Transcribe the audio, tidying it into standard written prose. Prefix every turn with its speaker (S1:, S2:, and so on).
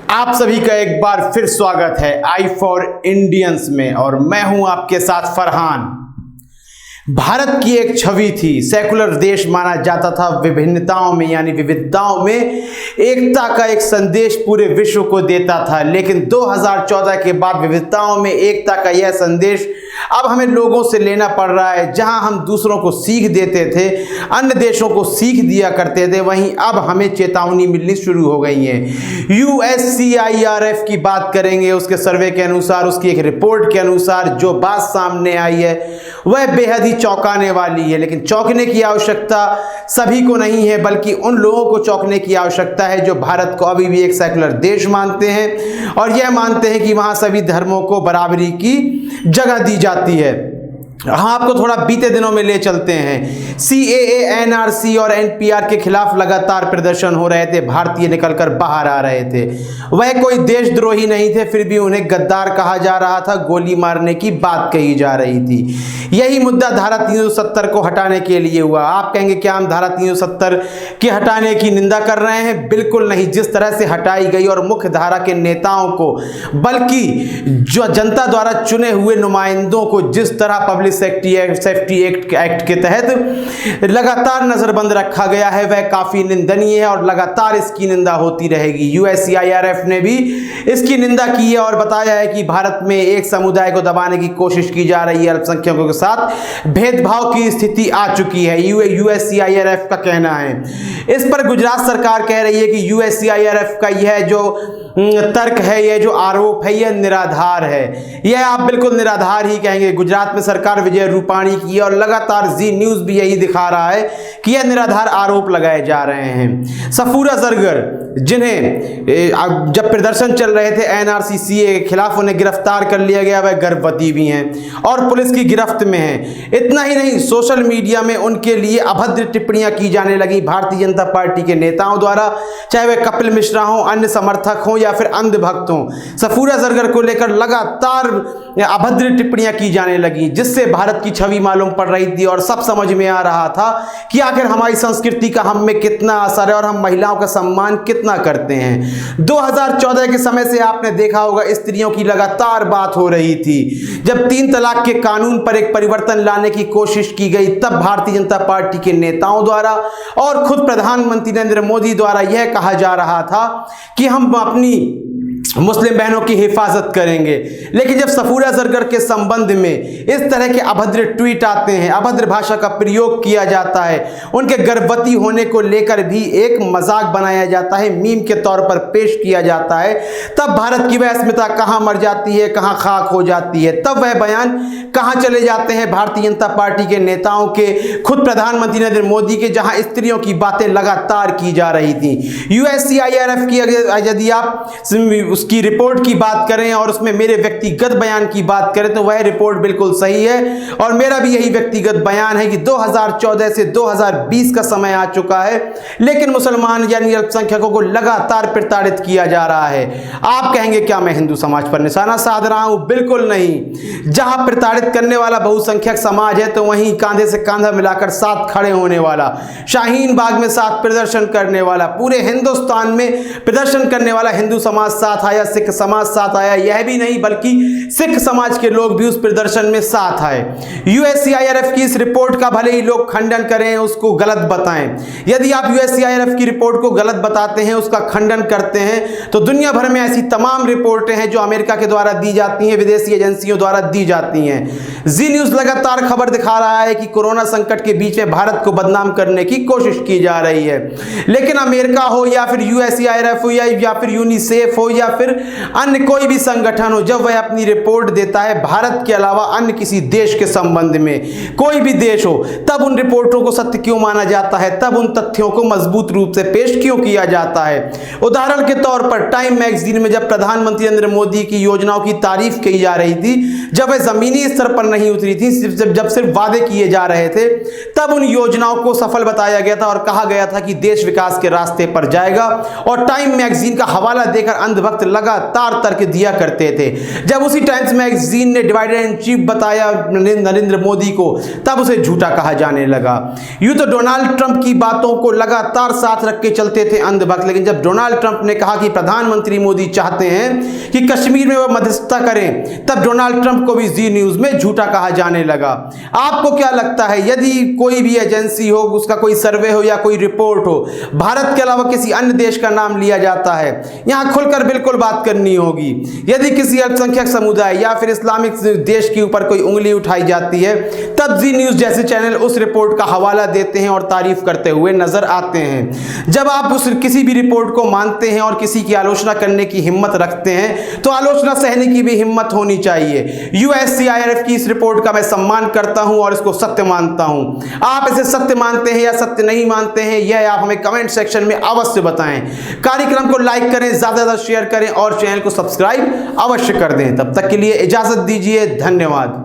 S1: आप सभी का एक बार फिर स्वागत है आई फॉर इंडियंस में, और मैं हूं आपके साथ फरहान। भारत की एक छवि थी, सेकुलर देश माना जाता था, विभिन्नताओं में यानी विविधताओं में एकता का एक संदेश पूरे विश्व को देता था। लेकिन 2014 के बाद विविधताओं में एकता का यह संदेश अब हमें लोगों से लेना पड़ रहा है। जहां हम दूसरों को सीख देते थे, अन्य देशों को सीख दिया करते थे, वहीं अब हमें चेतावनी मिलनी शुरू हो गई है। USCIRF की बात करेंगे, उसके सर्वे के अनुसार, उसकी एक रिपोर्ट के अनुसार जो बात सामने आई है वह बेहद ही चौंकाने वाली है। लेकिन चौंकने की आवश्यकता सभी को नहीं है, बल्कि उन लोगों को चौंकने की आवश्यकता है जो भारत को अभी भी एक सेकुलर देश मानते हैं और यह मानते हैं कि वहां सभी धर्मों को बराबरी की जगह दी जाती है। हाँ, आपको थोड़ा बीते दिनों में ले चलते हैं। CAA, NRC और NPR के खिलाफ लगातार प्रदर्शन हो रहे थे, भारतीय निकलकर बाहर आ रहे थे। वह कोई देशद्रोही नहीं थे, फिर भी उन्हें गद्दार कहा जा रहा था, गोली मारने की बात कही जा रही थी। यही मुद्दा धारा 370 को हटाने के लिए हुआ। आप कहेंगे क्या हम धारा 370 के हटाने की निंदा कर रहे हैं? बिल्कुल नहीं। जिस तरह से हटाई गई और मुख्य धारा के नेताओं को, बल्कि जो जनता द्वारा चुने हुए नुमाइंदों को जिस तरह पब्लिक सेफ्टी एक्ट के तहत लगातार नजरबंद रखा गया है, वह काफी निंदनीय है और लगातार इसकी निंदा होती रहेगी। USCIRF ने भी इसकी निंदा की है और बताया है कि भारत में एक समुदाय को दबाने की कोशिश की जा रही है, अल्पसंख्यकों के साथ भेदभाव की स्थिति आ चुकी है, USCIRF का कहना है। इस पर गुजरात सरकार कह रही है कि USCIRF का यह जो तर्क है, यह जो आरोप है, यह निराधार है। यह आप बिल्कुल निराधार ही कहेंगे। गुजरात में सरकार विजय रूपाणी की और लगातार जी न्यूज भी यही दिखा रहा है कि यह निराधार आरोप लगाए जा रहे हैं। सफूरा जरगर, जिन्हें जब प्रदर्शन चल रहे थे NRC CAA के खिलाफ, उन्हें गिरफ्तार कर लिया गया, वह गर्भवती भी हैं और पुलिस की गिरफ्त में हैं। इतना ही नहीं, सोशल मीडिया में उनके लिए अभद्र टिप्पणियां की जाने लगी भारतीय जनता पार्टी के नेताओं द्वारा, चाहे वह कपिल मिश्रा हो, अन्य समर्थक हो या फिर अंधभक्त हों। सफूरा जरगर को लेकर लगातार अभद्र टिप्पणियां की जाने लगी, जिससे भारत की छवि मालूम पड़ रही थी और सब समझ में आ रहा था कि आखिर हमारी संस्कृति का हम में कितना असर है और हम महिलाओं का सम्मान कितना करते हैं। 2014 के समय से आपने देखा होगा, स्त्रियों की लगातार बात हो रही थी। जब 3 तलाक के कानून पर एक परिवर्तन लाने की कोशिश की गई, तब भारतीय जनता पार्टी के नेताओं द्वारा और खुद प्रधानमंत्री नरेंद्र मोदी द्वारा यह कहा जा रहा था कि हम अपनी मुस्लिम बहनों की हिफाजत करेंगे। लेकिन जब सफूरा जरगर के संबंध में इस तरह के अभद्र ट्वीट आते हैं, अभद्र भाषा का प्रयोग किया जाता है, उनके गर्भवती होने को लेकर भी एक मजाक बनाया जाता है, मीम के तौर पर पेश किया जाता है, तब भारत की वह अस्मिता कहां मर जाती है, कहां खाक हो जाती है। तब वह बयान कहां चले जाते हैं भारतीय जनता पार्टी के नेताओं के, खुद प्रधानमंत्री नरेंद्र मोदी के, जहां स्त्रियों की बातें लगातार की जा रही थी। USCIRF की यदि आप उसकी रिपोर्ट की बात करें और उसमें मेरे व्यक्तिगत बयान की बात करें तो वह रिपोर्ट बिल्कुल सही है और मेरा भी यही व्यक्तिगत बयान है कि 2014 से 2020 का समय आ चुका है, लेकिन मुसलमान यानी अल्पसंख्यकों को लगातार प्रताड़ित किया जा रहा है। आप कहेंगे क्या मैं हिंदू समाज पर निशाना साध रहा हूं? बिल्कुल नहीं। जहां प्रताड़ित करने वाला बहुसंख्यक समाज है, तो वहीं कांधे से कांधा मिलाकर साथ खड़े होने वाला, शाहीन बाग में साथ प्रदर्शन करने वाला, पूरे हिंदुस्तान में प्रदर्शन करने वाला हिंदू समाज साथ आया, सिख समाज साथ आया। यह भी नहीं, बल्कि सिख समाज के लोग भी उस प्रदर्शन में साथ आए। USCIRF की इस रिपोर्ट का भले ही लोग खंडन करें, उसको गलत बताएं। यदि आप USCIRF की रिपोर्ट को गलत बताते हैं, उसका खंडन करते हैं, तो दुनिया भर में ऐसी तमाम रिपोर्टें हैं जो अमेरिका के द्वारा दी जाती हैं, विदेशी एजेंसियों द्वारा दी जाती हैं। जी न्यूज लगातार खबर दिखा रहा है कि कोरोना संकट के बीच में भारत को बदनाम करने की कोशिश की जा रही है। लेकिन अमेरिका हो या फिर USCIRF हो या फिर यूनिसेफ हो या फिर अन्य कोई भी संगठन हो, जब वह अपनी रिपोर्ट देता है भारत के अलावा अन्य किसी देश के संबंध में, कोई भी देश हो, तब उन रिपोर्टों को सत्य क्यों माना जाता है? तब उन तथ्यों को मजबूत रूप से पेश क्यों किया जाता है? उदाहरण के तौर पर टाइम मैगजीन में जब प्रधानमंत्री नरेंद्र मोदी की योजनाओं की तारीफ की जा रही थी, जब वह जमीनी स्तर पर नहीं उतरी थी, जब सिर्फ वादे किए जा रहे थे, तब उन योजनाओं को सफल बताया गया था और कहा गया था कि देश विकास के रास्ते पर जाएगा। और टाइम मैगजीन का हवाला देकर अंधभक्त लगातार तर्क दिया करते थे। जब उसी टाइम्स मैगजीन ने डिवाइडर इन चीफ बताया नरेंद्र मोदी को, तब उसे झूठा कहा जाने लगा। यूं तो डोनाल्ड ट्रंप की बातों को लगातार साथ रख के चलते थे अंधभक्त, लेकिन जब डोनाल्ड ट्रंप ने कहा कि प्रधानमंत्री मोदी चाहते हैं कि कश्मीर में वह मध्यस्थता करें, तब डोनाल्ड ट्रंप को भी जी न्यूज में झूठा कहा जाने लगा। आपको क्या लगता है, यदि कोई भी एजेंसी हो, उसका कोई सर्वे हो या कोई रिपोर्ट हो, भारत के अलावा किसी अन्य देश का नाम लिया जाता है, यहां खुलकर बिल्कुल बात करनी होगी। यदि किसी अल्पसंख्यक समुदाय या फिर इस्लामिक देश के ऊपर कोई उंगली उठाई जाती है, तब जी न्यूज जैसे चैनल उस रिपोर्ट का हवाला देते हैं और तारीफ करते हुए नजर आते हैं। जब आप उस किसी भी रिपोर्ट को मानते हैं और किसी की आलोचना करने की हिम्मत रखते हैं, तो आलोचना सहने की भी हिम्मत होनी चाहिए। USCIRF की इस रिपोर्ट का मैं सम्मान करता हूं और इसको सत्य मानता हूं। आप इसे सत्य मानते हैं या सत्य नहीं मानते हैं, यह आप हमें कमेंट सेक्शन में अवश्य बताएं। कार्यक्रम को लाइक करें, ज्यादा से ज्यादा शेयर करें और चैनल को सब्सक्राइब अवश्य कर दें। तब तक के लिए इजाजत दीजिए, धन्यवाद।